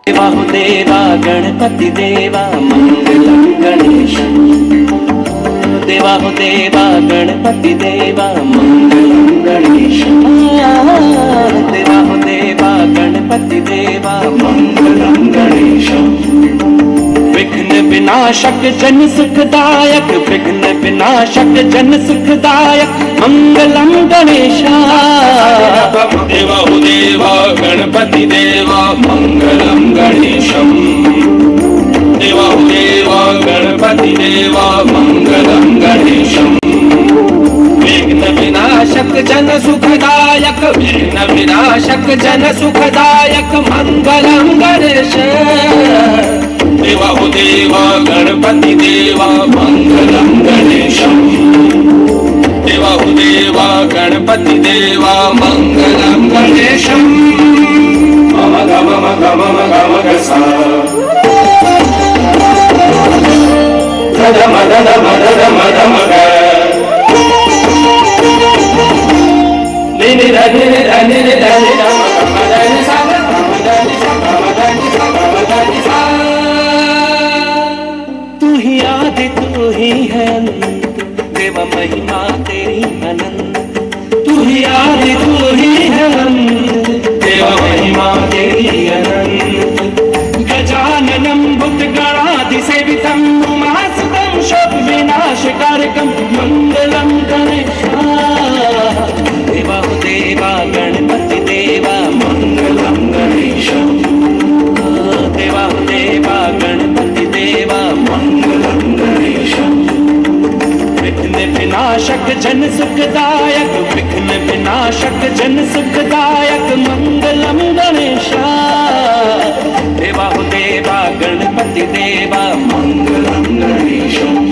देवा देवा गणपति देवा मंगलम गणेशम। देवा देवा गणपति देवा मंगलम गणेशम। देवा देवा गणपति देवा मंगलम गणेशम। विघ्न विनाशक जन सुखदायक, विघ्न विनाशक जन सुखदायक मंगलम गणेशा। देवा देवा गणपति देवा मंगलम गणेशम। देवा देवा गणपति देवा मंगलम गणेशम। विघ्न विनाशक जन सुखदायक, विघ्न विनाशक जन सुखदायक मंगलम गणेश। देवा देवा गणपति देवा मंगलम गणेशम। देवा देवा गणपति देवा मंगलम गणेशम। मम गम गम गम गसा धम धम धम धम ग नि नि ध नि नि ध नि नि ध नि ध म ध नि सा म ध नि सा म ध नि सा म ध नि सा। तू ही आदि तू ही है अनंत, देवा महिमा तेरी अनंत। तू ही आदि तू ही है अनंत, देवा महिमा तेरी अनंत। गजाननं भूतगणाधिसेवितं उमासुतं शोकविनाशकारकं मंगलं गणेशा। देवा देवा गणपति देवा मंगलं गणेशं। देवा देवा गणपति देवा मंगलं गणेशं। विघ्न विनाशक जन सुखदायक, विघ्न विनाशक जन सुखदायक मंगलम गणेशा। देवा देवा गणपति देवा मंगलम गणेशम।